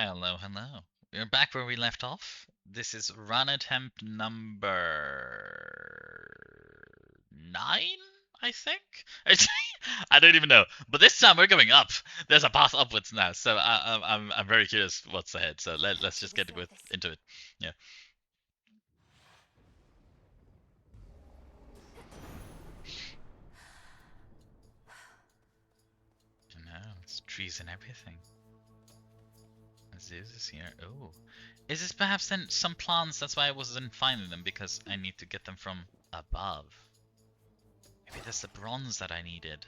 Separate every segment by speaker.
Speaker 1: Hello, hello. We're back where we left off. This is run attempt number 9, I think. I don't even know. But this time we're going up. There's a path upwards now, so I'm very curious what's ahead. So let's just get into it. Yeah. I know, it's trees and everything. Zeus is here. Oh, is this perhaps then some plants? That's why I wasn't finding them, because I need to get them from above. Maybe that's the bronze that I needed.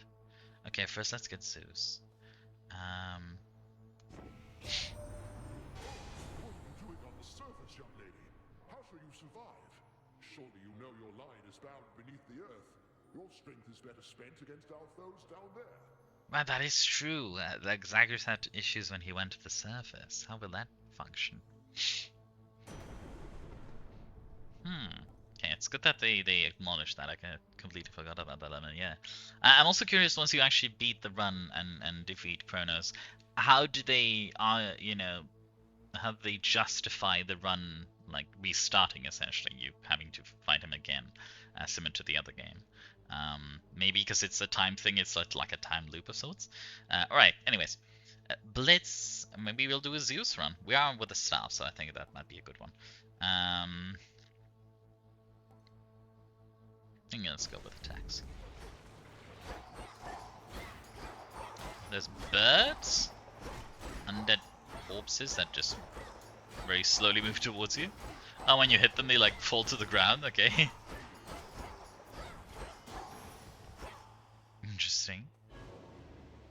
Speaker 1: Okay, first let's get Zeus. Um,
Speaker 2: What are you doing on the surface, young lady? How shall you survive? Surely you know your line is bound beneath the earth. Your strength is better spent against our foes down there.
Speaker 1: well, that is true. Like Zagreus had issues when he went to the surface. How will that function? Hmm. Okay, it's good that they acknowledged that. I completely forgot about that element. Yeah. I'm also curious, once you actually beat the run and defeat Kronos, how do they how do they justify the run, like restarting, essentially you having to fight him again, similar to the other game? Maybe because it's a time thing, it's like a time loop of sorts. Alright, anyways. Blitz, maybe we'll do a Zeus run. We are with the staff, so I think that might be a good one. I think let's go with attacks. There's birds, undead corpses that just very slowly move towards you. Oh, when you hit them, they like fall to the ground. Okay. Interesting.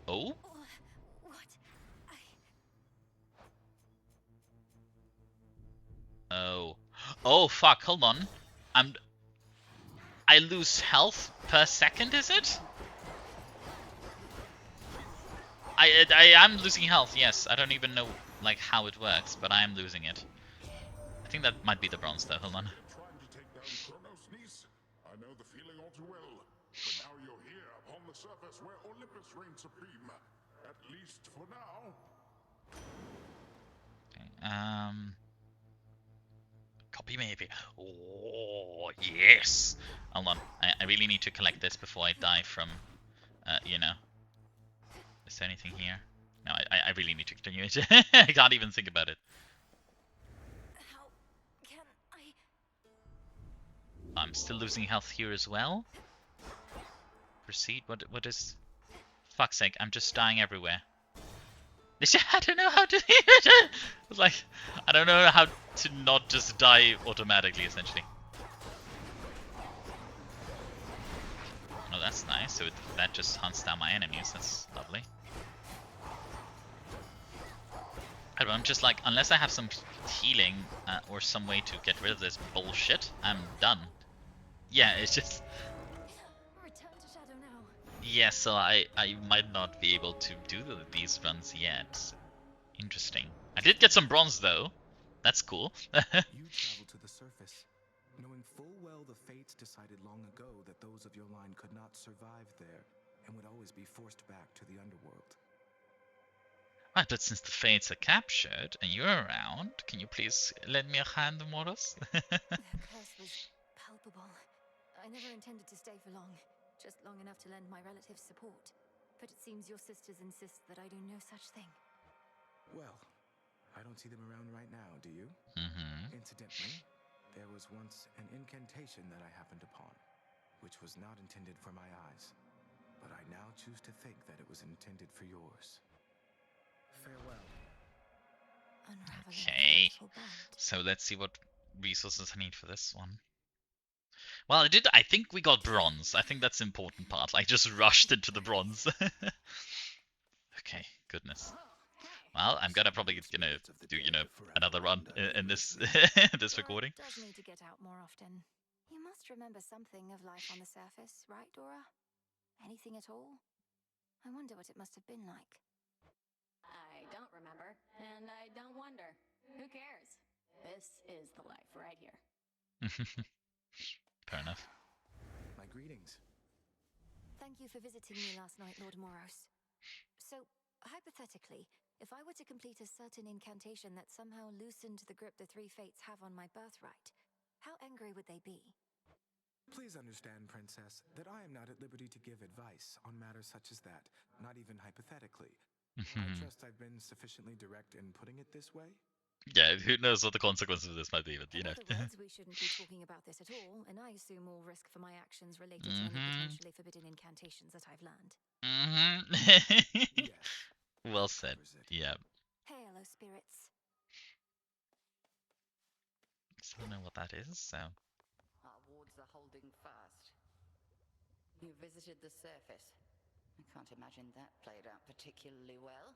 Speaker 1: Oh.
Speaker 3: What?
Speaker 1: Oh. Oh fuck! Hold on. I lose health per second. Is it? I am losing health. Yes. I don't even know like how it works, but I am losing it. I think that might be the bronze though. Hold on.
Speaker 2: Trying to take down Kronos, niece? I know the feeling all too well. But now you're here upon the surface where Olympus reigns supreme. At least for now.
Speaker 1: Okay, copy maybe. Oh yes. Hold on. I really need to collect this before I die from. Is there anything here? No, I really need to continue it. I can't even think about it.
Speaker 3: How can I?
Speaker 1: I'm still losing health here as well. Proceed. What is? Fuck's sake! I'm just dying everywhere. I don't know how to. It's like I don't know how to not just die automatically. Essentially. Oh, that's nice. So that just hunts down my enemies. That's lovely. I don't know, I'm just like, unless I have some healing or some way to get rid of this bullshit, I'm done. Yeah, it's just.
Speaker 3: Return to Shadow now.
Speaker 1: Yeah, so I might not be able to do these runs yet. Interesting. I did get some bronze though. That's cool.
Speaker 4: You travel to the surface, knowing full well the fates decided long ago that those of your line could not survive there and would always be forced back to the underworld.
Speaker 1: Right, but since the fates are captured and you're around, can you please lend me a hand, Morris?
Speaker 3: The curse was palpable. I never intended to stay for long, just long enough to lend my relatives support. But it seems your sisters insist that I do no such thing.
Speaker 4: Well, I don't see them around right now, do you?
Speaker 1: Mm-hmm.
Speaker 4: Incidentally, there was once an incantation that I happened upon, which was not intended for my eyes, but I now choose to think that it was intended for yours. Farewell.
Speaker 1: Okay. So let's see what resources I need for this one. Well, I think we got bronze. I think that's the important part. I just rushed into the bronze. Okay, goodness. Well, I'm gonna probably do another run in this this recording.
Speaker 3: Does need to get out more often. You must remember something of life on the surface, right, Dora? Anything at all? I wonder what it must have been like.
Speaker 5: I don't remember, and I don't wonder. Who cares? This is the life right here.
Speaker 1: Fair enough.
Speaker 4: My greetings.
Speaker 3: Thank you for visiting me last night, Lord Moros. So, hypothetically, If I were to complete a certain incantation that somehow loosened the grip the three fates have on my birthright, how angry would they be?
Speaker 4: Please understand, Princess, that I am not at liberty to give advice on matters such as that, not even hypothetically. I trust I've been sufficiently direct in putting it this way.
Speaker 1: Yeah, who knows what the consequences of this might be, but you
Speaker 3: In
Speaker 1: know.
Speaker 3: other words, we shouldn't be talking about this at all, and I assume all risk for my actions related to any potentially forbidden incantations that I've learned.
Speaker 4: Yes.
Speaker 1: Well
Speaker 4: that
Speaker 1: said.
Speaker 4: covers it.
Speaker 1: Yeah.
Speaker 3: Hail, O spirits.
Speaker 1: So I don't know what that is, so.
Speaker 5: Our wards are holding fast. You visited the surface. I can't imagine that played out particularly well.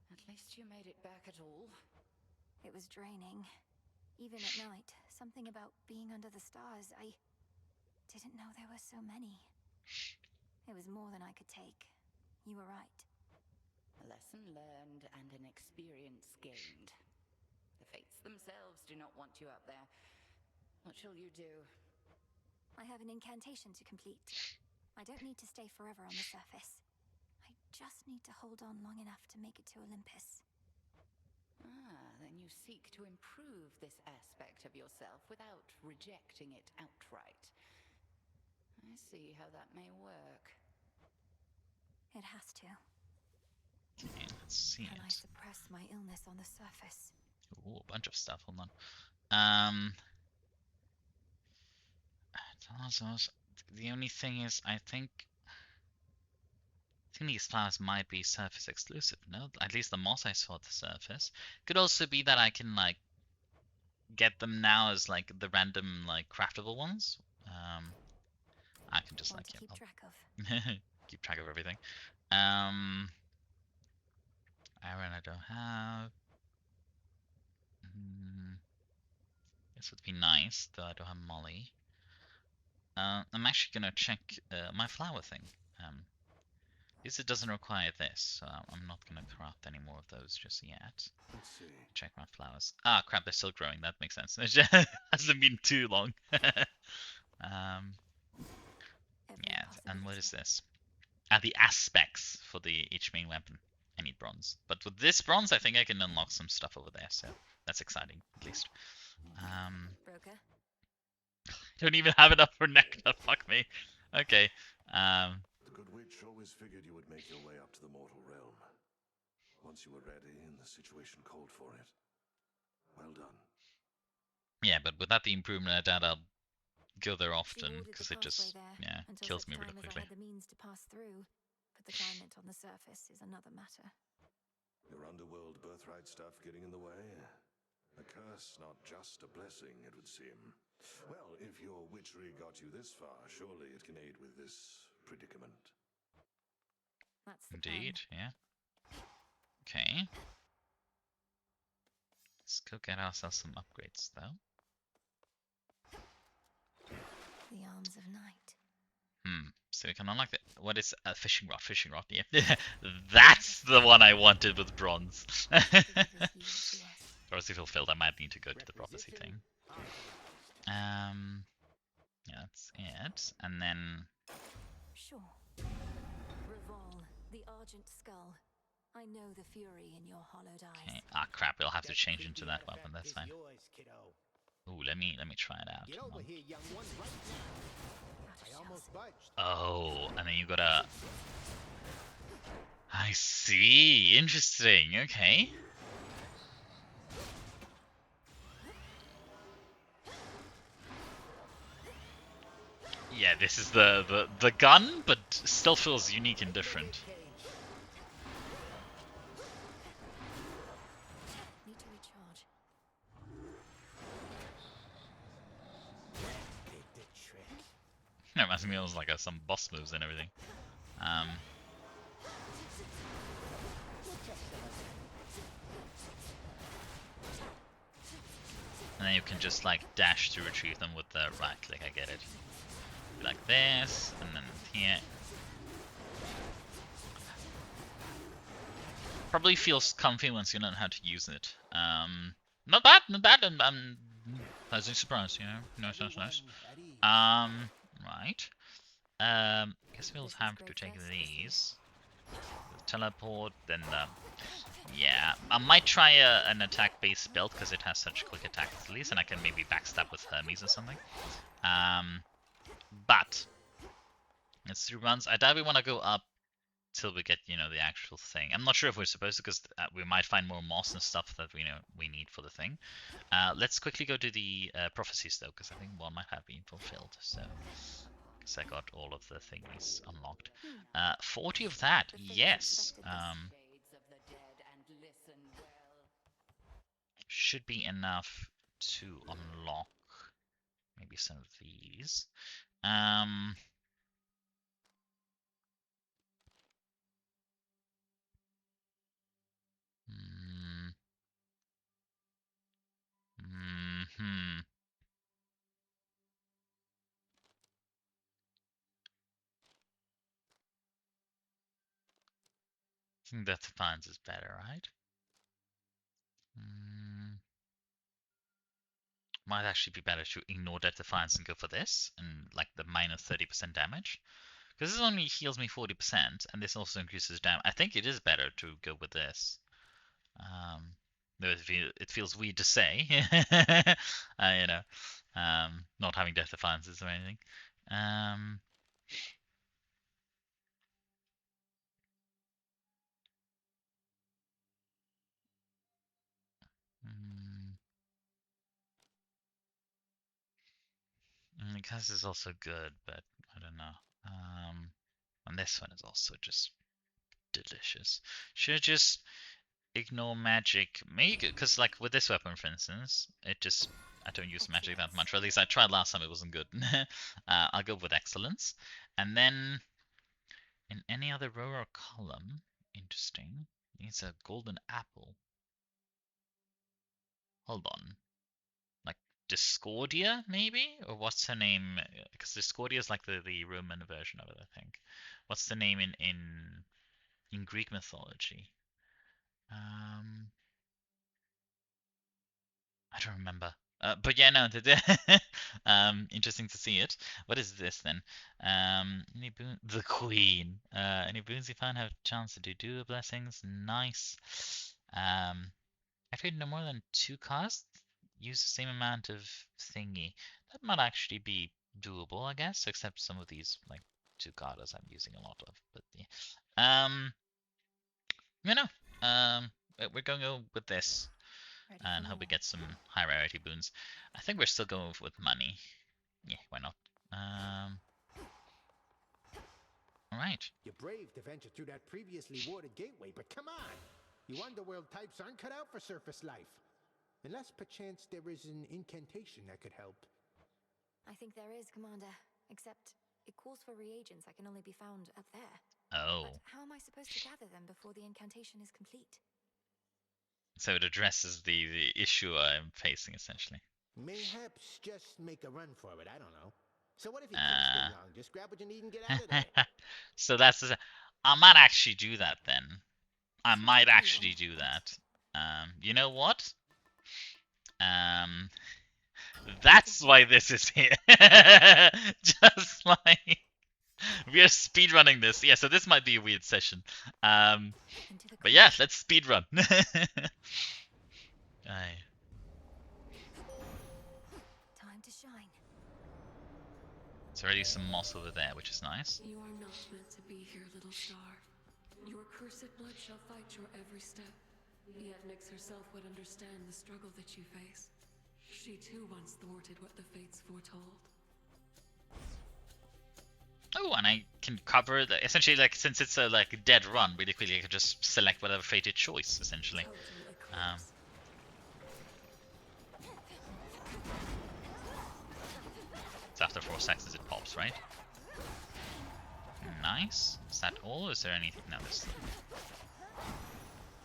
Speaker 5: At least you made it back at all.
Speaker 3: It was draining. Even at night, something about being under the stars, I didn't know there were so many. It was more than I could take. You were right.
Speaker 5: A lesson learned and an experience gained. The fates themselves do not want you up there. What shall you do?
Speaker 3: I have an incantation to complete. I don't need to stay forever on the surface. I just need to hold on long enough to make it to Olympus.
Speaker 5: Then you seek to improve this aspect of yourself without rejecting it outright. I see how that may work.
Speaker 3: It has to.
Speaker 1: Okay, let's see
Speaker 3: Can I
Speaker 1: it.
Speaker 3: suppress my illness on the surface?
Speaker 1: Ooh, a bunch of stuff, hold on. The only thing is, I think these flowers might be surface exclusive. No, at least the moss I saw at the surface. Could also be that I can like get them now as like the random like craftable ones. I can just
Speaker 3: Want
Speaker 1: like
Speaker 3: to keep track of.
Speaker 1: keep track of everything. Iron I don't have. This would be nice, though I don't have Molly. I'm actually gonna check my flower thing. This it doesn't require this, so I'm not gonna craft any more of those just yet.
Speaker 2: Let's see.
Speaker 1: Check my flowers. Ah, crap, they're still growing. That makes sense. It hasn't been too long. Yeah, and what is this? The aspects for each main weapon. I need bronze. But with this bronze, I think I can unlock some stuff over there, so that's exciting, at least.
Speaker 3: Broker?
Speaker 1: Don't even have enough for nectar, fuck me. Okay.
Speaker 2: The good witch always figured you would make your way up to the mortal realm. Once you were ready and the situation called for it. Well done.
Speaker 1: Yeah, but without the improvement, I doubt I'll go there
Speaker 3: She
Speaker 1: often,
Speaker 3: ordered
Speaker 1: because
Speaker 3: the
Speaker 1: it just,
Speaker 3: pathway there
Speaker 1: yeah,
Speaker 3: until
Speaker 1: kills
Speaker 3: such
Speaker 1: me really
Speaker 3: time as I
Speaker 1: quickly.
Speaker 3: had the means to pass through. But the climate on the surface is another matter.
Speaker 2: Your underworld birthright stuff getting in the way? A curse, not just a blessing, it would seem. Well, if your witchery got you this far, surely it can aid with this predicament.
Speaker 3: That's the
Speaker 1: Indeed,
Speaker 3: plan.
Speaker 1: yeah. Okay. Let's go get ourselves some upgrades, though.
Speaker 3: The arms of night.
Speaker 1: So we can unlock it. What is a fishing rod? Fishing rod, yeah. That's the one I wanted with bronze. Prophecy fulfilled. I might need to go to the prophecy thing. Yeah, that's it. And then...
Speaker 3: Sure. Revol, the Argent Skull. I know the fury in your hollowed eyes.
Speaker 1: Okay. Ah, crap. We'll have to change into that weapon. That's fine. Ooh, let me try it out.
Speaker 6: Get over here, young one, right now. I almost budged.
Speaker 1: Oh, and then you gotta... I see. Interesting. Okay. Yeah, this is the gun, but still feels unique and different.
Speaker 3: Need to recharge.
Speaker 6: Did the trick.
Speaker 1: It reminds me of like some boss moves and everything. And then you can just like dash to retrieve them with the right click. I get it. Like this, and then here. Probably feels comfy once you learn how to use it. Not bad, not bad. I'm pleasantly surprised, you know. Nice. Right. Guess we'll have to take these. The teleport, then I might try an attack-based build because it has such quick attacks at least, and I can maybe backstab with Hermes or something. But it's 3 runs. I doubt we want to go up till we get, the actual thing. I'm not sure if we're supposed to, because we might find more moss and stuff that we need for the thing. Let's quickly go to the prophecies though, because I think one might have been fulfilled. So, because I got all of the thingies unlocked. 40 of that, yes. Should be enough to unlock maybe some of these. I think that defines is better, right? Might actually be better to ignore that defiance and go for this, and like the minus 30% damage. Because this only heals me 40%, and this also increases damage. I think it is better to go with this. Though it feels weird to say, not having death defiances or anything. Because is also good, but I don't know. And this one is also just delicious. Should I just ignore magic? Maybe, because like with this weapon, for instance, I don't use magic that much. Or at least I tried last time, it wasn't good. I'll go with excellence. And then in any other row or column, interesting, needs a golden apple. Hold on. Like Discordia, maybe? Or what's her name? Because Discordia is like the Roman version of it, I think. What's the name in Greek mythology? I don't remember. But yeah, no, interesting to see it. What is this then? The Queen. Any boons you found have a chance to do dual blessings. Nice. If you no more than 2 costs, use the same amount of thingy. That might actually be doable, I guess, except some of these like 2 cards I'm using a lot of. But yeah. We're gonna go with this and hope we get some high rarity boons. I think we're still going with money. Yeah, why not? Alright.
Speaker 6: You're brave to venture through that previously warded gateway, but come on! You underworld types aren't cut out for surface life. Unless perchance there is an incantation that could help.
Speaker 3: I think there is, Commander. Except it calls for reagents that can only be found up there.
Speaker 1: Oh.
Speaker 3: But how am I supposed to gather them before the incantation is complete?
Speaker 1: So it addresses the issue I'm facing, essentially.
Speaker 6: Mayhaps just make a run for it, I don't know. So what if you can't stay long? Just grab what you need and get out of there.
Speaker 1: So I might actually do that then. I might actually do that. You know what? That's why this is here. Just like we are speedrunning this. Yeah, so this might be a weird session. But yeah, let's speedrun. Aye.
Speaker 3: Time to shine.
Speaker 1: There's already some moss over there, which is nice.
Speaker 7: You are not meant to be here, little star. Your cursed blood shall fight your every step. Yet Nyx herself would understand the struggle that you face. She too once thwarted what the fates foretold.
Speaker 1: Oh, and I can cover the essentially like since it's a like dead run really quickly. I can just select whatever fated choice essentially. So after 4 seconds it pops, right? Nice. Is that all? Is there anything? No, there's.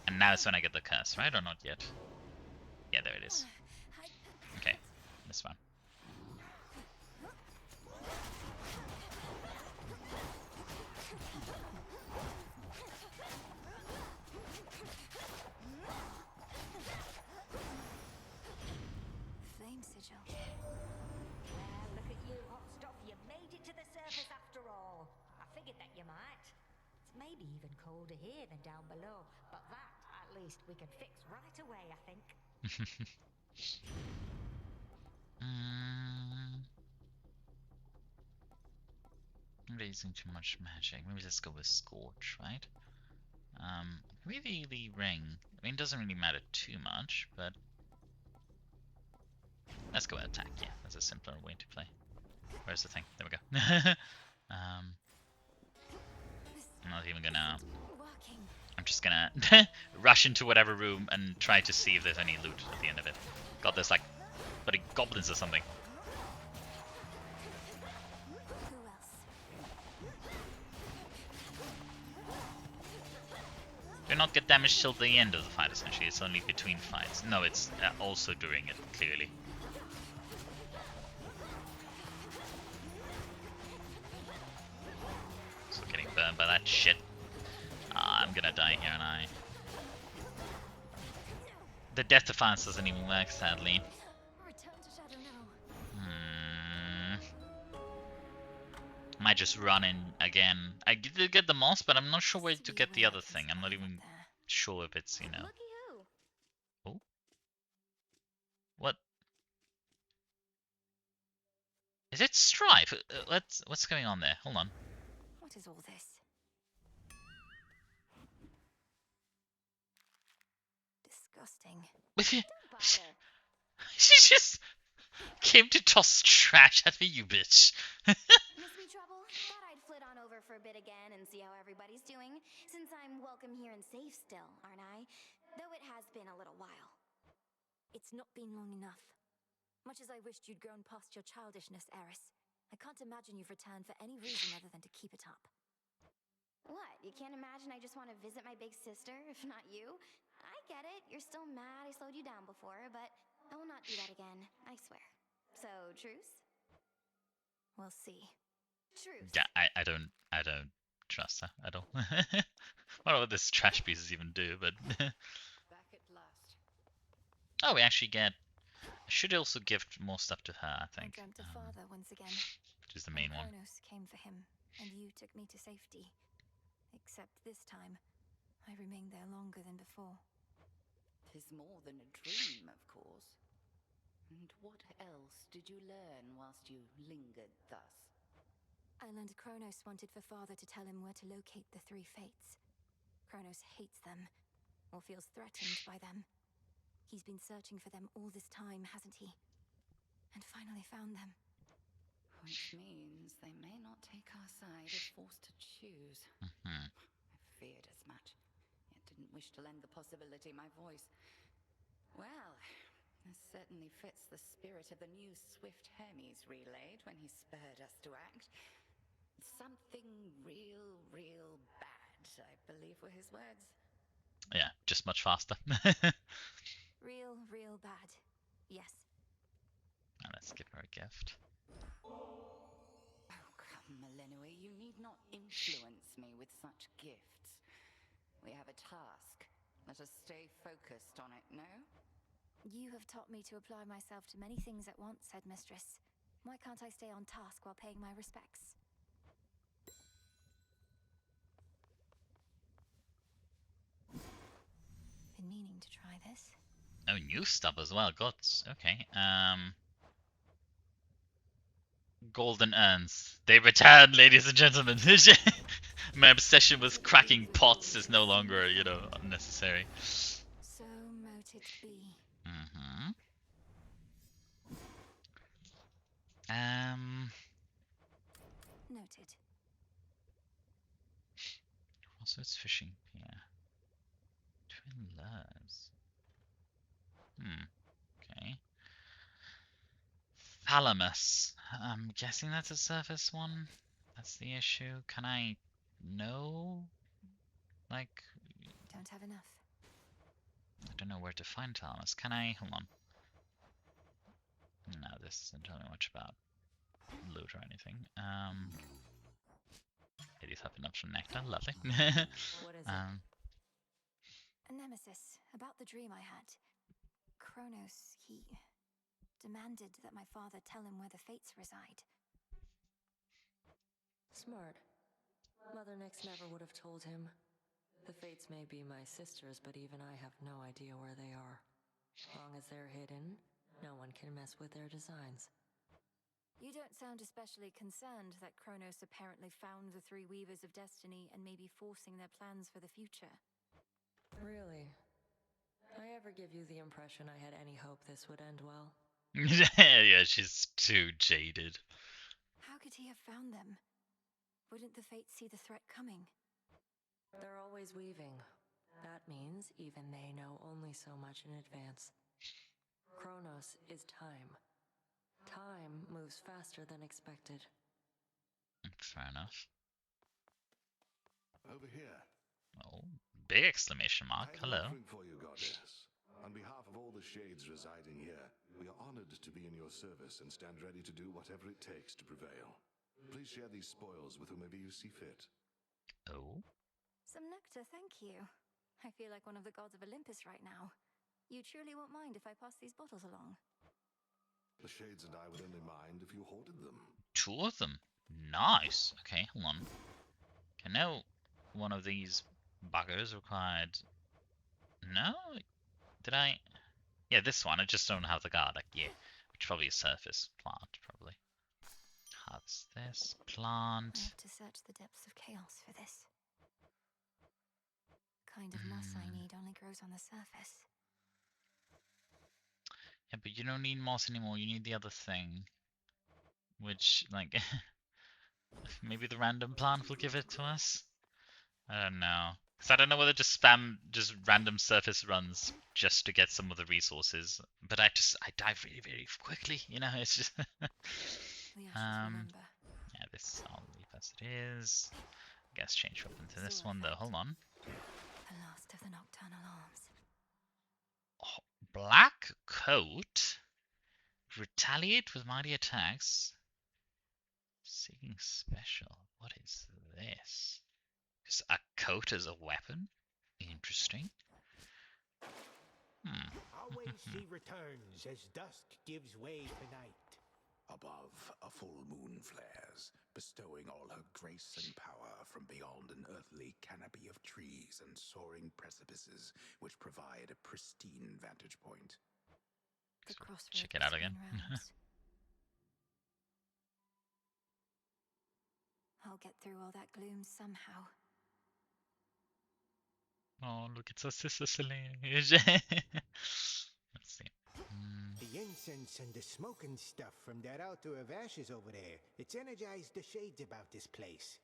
Speaker 1: And now it's when I get the curse, right? Or not yet? Yeah, there it is. Okay, this one.
Speaker 3: Flame sigil.
Speaker 8: Look at you, hot stuff. You made it to the surface after all. I figured that you might. It's maybe even colder here than down below, but that, at least we can fix right away, I think.
Speaker 1: Maybe using too much magic. Maybe let's go with Scorch, right? Maybe the ring. I mean, it doesn't really matter too much, but let's go with attack. Yeah, that's a simpler way to play. Where's the thing? There we go. I'm not even gonna. I'm just gonna rush into whatever room and try to see if there's any loot at the end of it. God, there's like bloody goblins or something.
Speaker 3: Who else?
Speaker 1: Do not get damaged till the end of the fight, essentially. It's only between fights. No, it's also during it, clearly. So getting burned by that shit. I'm gonna die here, and I... The death defense doesn't even work, sadly.
Speaker 3: Return to Shadow now.
Speaker 1: Might just run in again. I did get the moss, but I'm not sure where to get the other thing. I'm not even sure if it's, you know...
Speaker 3: Looky who.
Speaker 1: Oh? What? Is it Strife? What's going on there? Hold on.
Speaker 3: What is all this? Disgusting.
Speaker 1: She just came to toss trash at me, you bitch.
Speaker 9: Miss me trouble? Thought I'd flit on over for a bit again and see how everybody's doing, since I'm welcome here and safe still, aren't I? Though it has been a little while.
Speaker 3: It's not been long enough. Much as I wished you'd grown past your childishness, Eris, I can't imagine you've returned for any reason other than to keep it up.
Speaker 9: What, you can't imagine I just want to visit my big sister, if not you? I get it, you're still mad I slowed you down before, but I will not do that again, I swear. So, truce?
Speaker 3: We'll see.
Speaker 9: Truce.
Speaker 1: Yeah, I don't trust her at all. I don't know what this trash pieces even do, but...
Speaker 5: Back at last.
Speaker 1: Oh, we actually get... I should also gift more stuff to her, I think.
Speaker 3: I dreamt of father once again.
Speaker 1: Which is the main one.
Speaker 3: Kronos came for him, and you took me to safety. Except this time, I remained there longer than before.
Speaker 5: 'Tis more than a dream, of course. And what else did you learn whilst you lingered thus?
Speaker 3: I learned Kronos wanted for father to tell him where to locate the three fates. Kronos hates them, or feels threatened by them. He's been searching for them all this time, hasn't he? And finally found them.
Speaker 5: Which means they may not take our side if forced to choose.
Speaker 1: Mm-hmm.
Speaker 5: I feared as much, yet didn't wish to lend the possibility my voice. Well, this certainly fits the spirit of the new Swift Hermes relayed when he spurred us to act. Something real bad, I believe were his words.
Speaker 1: Yeah, just much faster.
Speaker 3: Real bad. Yes.
Speaker 1: Now let's give her a gift.
Speaker 5: Oh, come, Melenoi, you need not influence me with such gifts. We have a task. Let us stay focused on it, no?
Speaker 3: You have taught me to apply myself to many things at once, headmistress. Why can't I stay on task while paying my respects? Been meaning to try this.
Speaker 1: Oh, new stuff as well. God, okay. Golden urns. They return, ladies and gentlemen. My obsession with cracking pots is no longer, you know, unnecessary.
Speaker 3: So mote it be.
Speaker 1: Mm-hmm.
Speaker 3: Noted.
Speaker 1: Also, it's fishing pier. Twin lures. Okay. Thalamus. I'm guessing that's a surface one. That's the issue. Can I know? Like...
Speaker 3: Don't have enough.
Speaker 1: I don't know where to find Thalamus. Can I? Hold on. No, this doesn't tell me much about loot or anything. Ladies have enough from nectar. Lovely.
Speaker 3: What is it? A nemesis. About the dream I had. Kronos, he demanded that my father tell him where the fates reside.
Speaker 7: Smart. Mother Nyx never would have told him.
Speaker 10: The Fates may be my sisters, but even I have no idea where they are. Long as they're hidden, no one can mess with their designs.
Speaker 3: You don't sound especially concerned that Kronos apparently found the three Weavers of Destiny and may be forcing their plans for the future.
Speaker 10: Really? I ever give you the impression I had any hope this would end well?
Speaker 1: Yeah, she's too jaded.
Speaker 3: How could he have found them? Wouldn't the Fates see the threat coming?
Speaker 10: They're always weaving. That means even they know only so much in advance. Kronos is time. Time moves faster than expected.
Speaker 1: Fair enough.
Speaker 2: Over here.
Speaker 1: Oh, big exclamation mark.
Speaker 2: I have an
Speaker 1: Hello.
Speaker 2: offering for you, Goddess. On behalf of all the shades residing here, we are honored to be in your service and stand ready to do whatever it takes to prevail. Please share these spoils with whomever you see fit.
Speaker 1: Oh.
Speaker 3: Some nectar, thank you. I feel like one of the gods of Olympus right now. You truly won't mind if I pass these bottles along?
Speaker 2: The shades and I would only mind if you hoarded them.
Speaker 1: 2 of them. Nice. Okay, hold on. Okay, now one of these buggers required... No? Did I... Yeah, this one. I just don't have the guard. Like, yeah. Which probably is surface plant, probably. Harvest this
Speaker 3: I
Speaker 1: plant.
Speaker 3: have to search the depths of chaos for this. Kind of moss I need only grows on the surface.
Speaker 1: Yeah, but you don't need moss anymore. You need the other thing. Which, like... maybe the random plant will give it to us? I don't know. Because I don't know whether to spam just random surface runs just to get some of the resources. But I die really, very quickly, you know? It's just...
Speaker 3: The ashes remember.
Speaker 1: Yeah, this I'll leave as it is. I guess change weapon to this one, though. Hold on.
Speaker 3: The last of the nocturnal arms.
Speaker 1: Oh, black coat. Retaliate with mighty attacks. Seeking special. What is this? Is a coat as a weapon? Interesting.
Speaker 6: Always he returns as dusk gives way to night.
Speaker 11: Above, a full moon flares, bestowing all her grace and power from beyond an earthly canopy of trees and soaring precipices which provide a pristine vantage point.
Speaker 3: The crossroads
Speaker 1: check it out again.
Speaker 3: I'll get through all that gloom somehow.
Speaker 1: Oh, look, it's our sister Selene. Let's see.
Speaker 6: The incense and the smoking stuff from that altar of ashes over there, it's energized the shades about this place.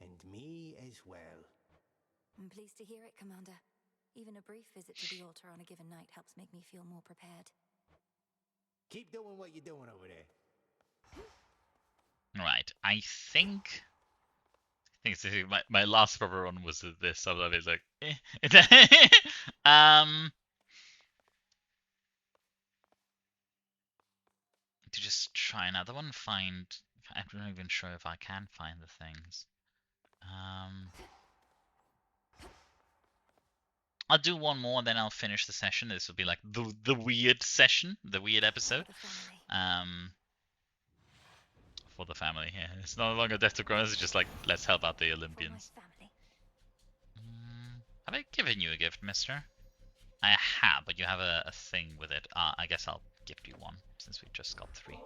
Speaker 6: And me as well.
Speaker 3: I'm pleased to hear it, Commander. Even a brief visit to the altar on a given night helps make me feel more prepared.
Speaker 6: Keep doing what you're doing over there.
Speaker 1: Right, I think my last proper one was this. So I was like, to just try another one. I'm not even sure if I can find the things. I'll do one more, then I'll finish the session. This will be like the weird session, the weird episode. For the family, yeah. It's no longer Death to Kronos, it's just like, let's help out the Olympians. Have I given you a gift, mister? I have, but you have a thing with it. I guess I'll gift you one, since we just got 3.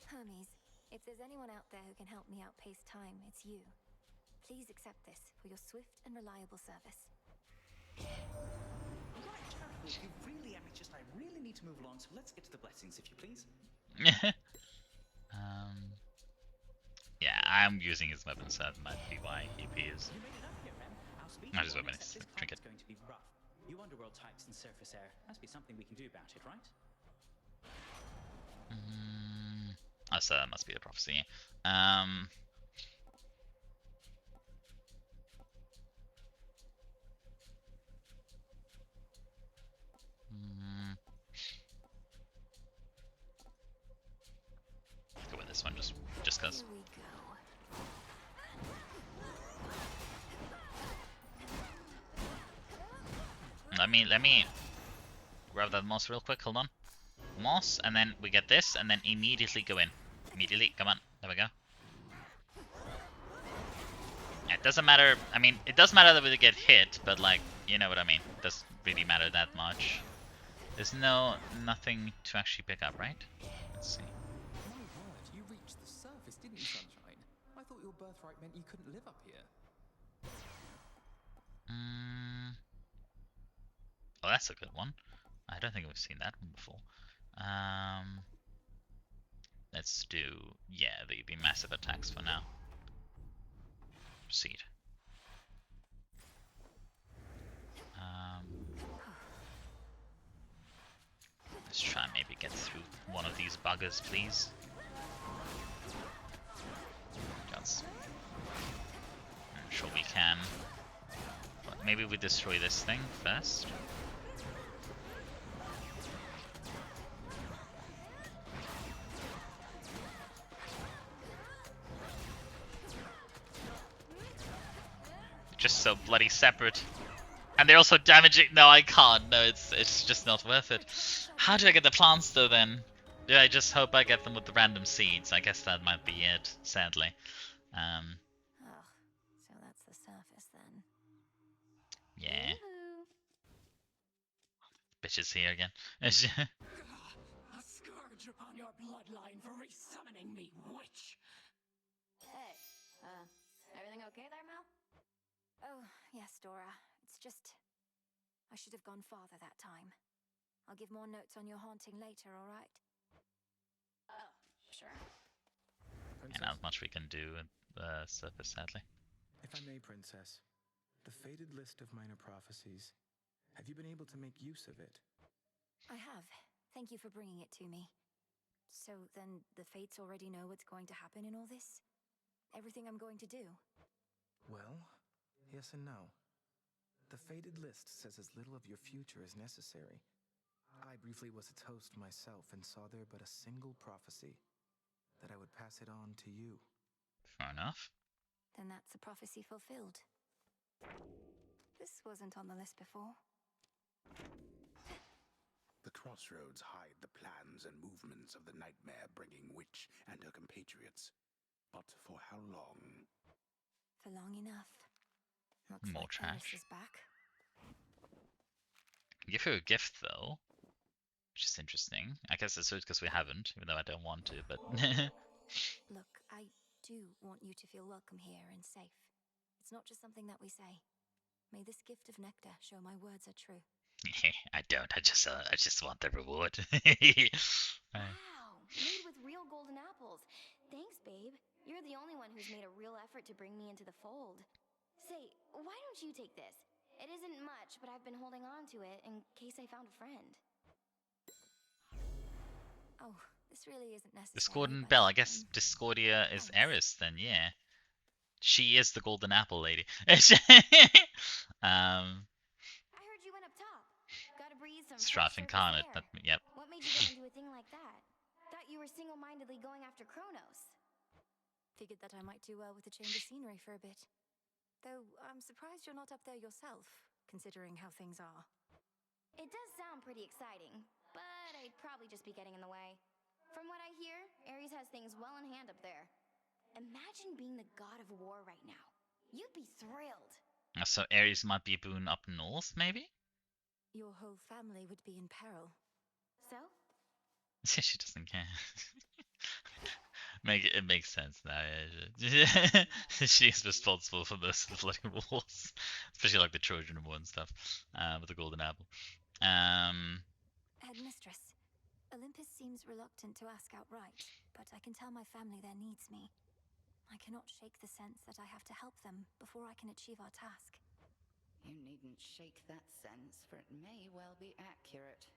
Speaker 3: Hermes, if there's anyone out there who can help me outpace time, it's you. Please accept this for your swift and reliable service.
Speaker 12: Right, you're really anxious. I really need to move along, so let's get to the blessings, if you please.
Speaker 1: Yeah, I'm using his weapon, so that might be why he appears.
Speaker 12: You made it up here, Rem. Our speech
Speaker 1: Not his weapon, his
Speaker 12: this
Speaker 1: trinket.
Speaker 12: is going to be rough. You underworld types in surface air. Must be something we can do about it, right?
Speaker 1: Oh, so that must be the prophecy. Go with this one, just cause.
Speaker 3: Here we go.
Speaker 1: Let me grab that moss real quick. Hold on. Moss, and then we get this, and then immediately go in. Immediately, come on. There we go. Yeah, it doesn't matter. I mean, it does matter that we get hit, but like, you know what I mean. It doesn't really matter that much. There's nothing to actually pick up, right? Let's see.
Speaker 4: My word, you reached the surface, didn't you, Sunshine? I thought your birthright meant you couldn't live up here.
Speaker 1: Oh, that's a good one. I don't think we've seen that one before. Let's do, yeah, the massive attacks for now. Proceed. Let's try and maybe get through one of these buggers, please. I'm sure we can. But maybe we destroy this thing first. Just so bloody separate. And they're also damaging. No, I can't. No, it's just not worth it. How do I get the plants though then? Do I just hope I get them with the random seeds? I guess that might be it, sadly.
Speaker 3: Oh, so that's the surface then.
Speaker 1: Yeah.
Speaker 3: Woohoo.
Speaker 1: Bitches here again.
Speaker 7: A scourge upon your bloodline for resummoning me, witch!
Speaker 9: Hey, everything okay there, Mel?
Speaker 3: Oh, yes, Dora. It's just... I should have gone farther that time. I'll give more notes on your haunting later, alright?
Speaker 9: Oh, sure.
Speaker 1: And not much we can do with the surface, sadly.
Speaker 4: If I may, Princess, the faded list of minor prophecies, have you been able to make use of it?
Speaker 3: I have. Thank you for bringing it to me. So then the Fates already know what's going to happen in all this? Everything I'm going to do?
Speaker 4: Well, yes and no. The faded list says as little of your future as necessary. I briefly was its host myself and saw there but a single prophecy, that I would pass it on to you.
Speaker 1: Fair enough.
Speaker 3: Then that's a prophecy fulfilled. This wasn't on the list before.
Speaker 11: The crossroads hide the plans and movements of the nightmare-bringing witch and her compatriots. But for how long?
Speaker 3: For long enough. Looks
Speaker 1: More
Speaker 3: like
Speaker 1: trash.
Speaker 3: Eris is back.
Speaker 1: Give her a gift though, which is interesting. I guess it's because we haven't, even though I don't want to, but...
Speaker 3: Look, I do want you to feel welcome here and safe. It's not just something that we say. May this gift of nectar show my words are true.
Speaker 1: I don't, I just want the reward.
Speaker 9: Wow, made with real golden apples. Thanks, babe. You're the only one who's made a real effort to bring me into the fold. Say, why don't you take this? It isn't much, but I've been holding on to it in case I found a friend.
Speaker 3: Oh, this really isn't necessary.
Speaker 1: Discordant Bell, I guess Discordia is Eris then, yeah. She is the golden apple lady.
Speaker 9: I heard you went up top. Gotta breathe some
Speaker 1: Strife
Speaker 9: fresh
Speaker 1: incarnate,
Speaker 9: surface
Speaker 1: that,
Speaker 9: air.
Speaker 1: yep.
Speaker 9: What made you get into a thing like that? Thought you were single-mindedly going after Kronos.
Speaker 3: Figured that I might do well with a change of scenery for a bit. Though I'm surprised you're not up there yourself, considering how things are.
Speaker 9: It does sound pretty exciting, but I'd probably just be getting in the way. From what I hear, Eris has things well in hand up there. Imagine being the god of war right now. You'd be thrilled.
Speaker 1: So Ares might be a boon up north, maybe?
Speaker 3: Your whole family would be in peril.
Speaker 9: So?
Speaker 1: She doesn't care. It makes sense now. Yeah. She's responsible for most of the bloody wars, especially like the Trojan War and stuff, with the Golden Apple.
Speaker 3: Headmistress, Olympus seems reluctant to ask outright, but I can tell my family there needs me. I cannot shake the sense that I have to help them before I can achieve our task.
Speaker 5: You needn't shake that sense, for it may well be accurate.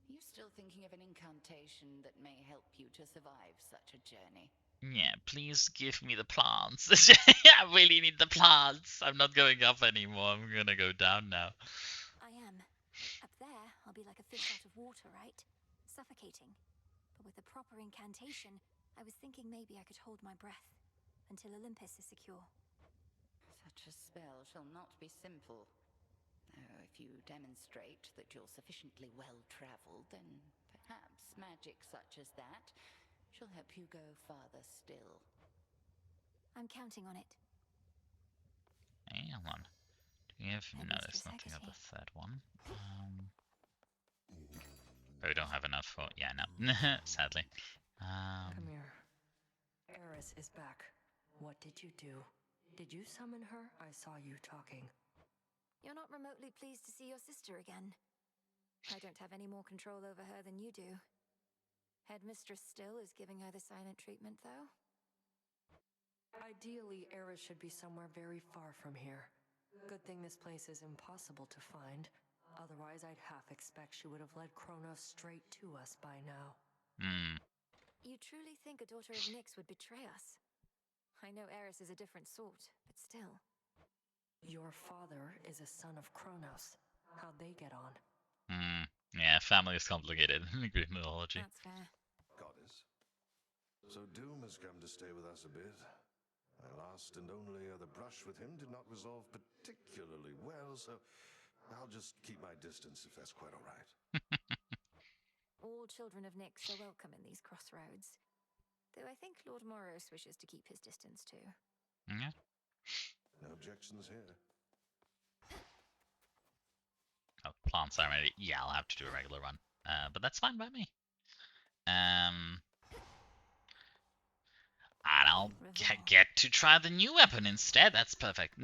Speaker 5: You still thinking of an incantation that may help you to survive such a journey?
Speaker 1: Yeah, please give me the plants. I really need the plants. I'm not going up anymore. I'm gonna go down now.
Speaker 3: I am. Up there, I'll be like a fish out of water, right? Suffocating. But with a proper incantation, I was thinking maybe I could hold my breath until Olympus is secure.
Speaker 5: Such a spell shall not be simple. If you demonstrate that you're sufficiently well-traveled, then perhaps magic such as that shall help you go farther still.
Speaker 3: I'm counting on it.
Speaker 1: Hey, hold on. Do we have... No,
Speaker 3: Headmistress
Speaker 1: there's nothing at the
Speaker 3: Hecate.
Speaker 1: third one. But we don't have enough for... Yeah, no. Sadly.
Speaker 10: Come here. Eris is back. What did you do? Did you summon her? I saw you talking.
Speaker 3: You're not remotely pleased to see your sister again. I don't have any more control over her than you do. Headmistress still is giving her the silent treatment, though.
Speaker 10: Ideally, Eris should be somewhere very far from here. Good thing this place is impossible to find. Otherwise, I'd half expect she would have led Kronos straight to us by now.
Speaker 3: You truly think a daughter of Nyx would betray us? I know Eris is a different sort, but still.
Speaker 10: Your father is a son of Kronos. How'd they get on?
Speaker 1: Yeah, family is complicated in Greek mythology.
Speaker 3: That's fair.
Speaker 2: Goddess. So Doom has come to stay with us a bit. My last and only other brush with him did not resolve particularly well, so I'll just keep my distance if that's quite all right.
Speaker 3: All children of Nyx are welcome in these crossroads. Though I think Lord Moros wishes to keep his distance too.
Speaker 1: Yeah.
Speaker 2: No objections here.
Speaker 1: Oh, plants are ready. Yeah, I'll have to do a regular run. But that's fine by me. And I'll get to try the new weapon instead. That's perfect.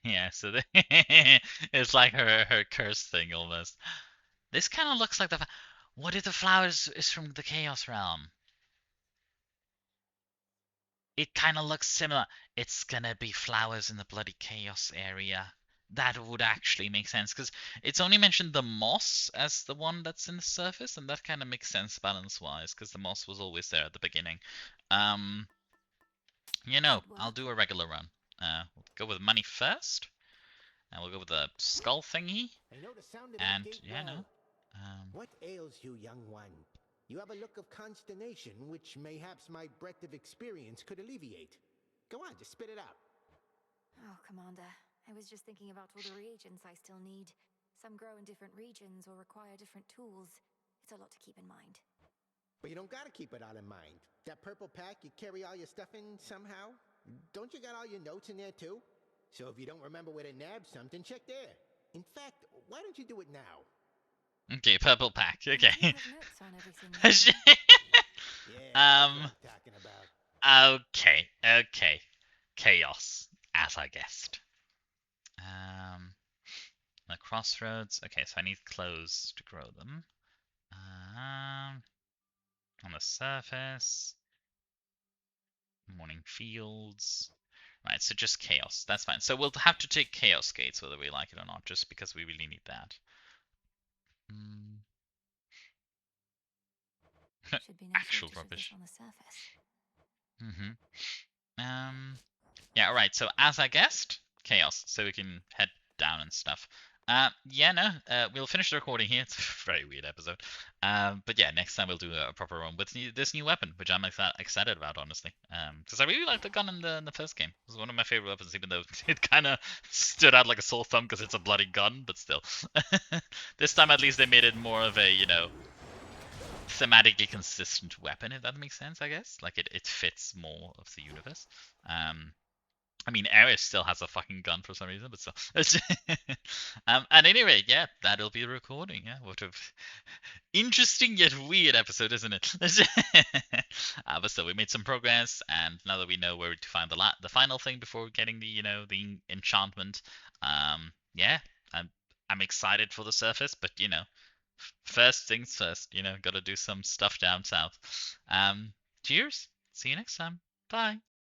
Speaker 1: Yeah, so it's like her curse thing almost. This kind of looks like the... What if the flowers is from the Chaos Realm? It kind of looks similar. It's gonna be flowers in the bloody Chaos area. That would actually make sense, because it's only mentioned the moss as the one that's in the surface, and that kind of makes sense balance-wise, because the moss was always there at the beginning. You know, I'll do a regular run. We'll go with money first, and we'll go with the skull thingy.
Speaker 6: I know the sound of
Speaker 1: And
Speaker 6: that gate
Speaker 1: yeah, no.
Speaker 6: What ails you, young one? You have a look of consternation, which mayhaps my breadth of experience could alleviate. Go on, just spit it out.
Speaker 3: Oh, Commander. I was just thinking about all the reagents I still need. Some grow in different regions or require different tools. It's a lot to keep in mind.
Speaker 6: But you don't gotta keep it all in mind. That purple pack, you carry all your stuff in somehow? Don't you got all your notes in there too? So if you don't remember where to nab something, check there. In fact, why don't you do it now?
Speaker 1: Okay, purple pack. Okay.
Speaker 3: I do have notes on everything.
Speaker 6: Yeah, that's what I'm talking about.
Speaker 1: Okay. Chaos, as I guessed. The crossroads. Okay, so I need clothes to grow them. On the surface. Morning fields. Right, so just chaos. That's fine. So we'll have to take chaos gates whether we like it or not, just because we really need that.
Speaker 3: Should be no
Speaker 1: Actual
Speaker 3: shortage of this
Speaker 1: rubbish.
Speaker 3: on the surface.
Speaker 1: Yeah, alright, so as I guessed, chaos, so we can head down and stuff. Yeah, no, we'll finish the recording here. It's a very weird episode. But yeah, next time we'll do a proper run with this new weapon, which I'm excited about, honestly. Because I really liked the gun in the first game. It was one of my favorite weapons, even though it kind of stood out like a sore thumb because it's a bloody gun, but still. This time, at least, they made it more of a, you know, thematically consistent weapon, if that makes sense, I guess. Like, it fits more of the universe. I mean, Eris still has a fucking gun for some reason, but still. At any rate, yeah, that'll be the recording. Yeah, what a interesting yet weird episode, isn't it? But still, we made some progress, and now that we know where to find the final thing before getting the, you know, the enchantment, yeah, I'm excited for the surface, but you know, first things first. You know, got to do some stuff down south. Cheers. See you next time. Bye.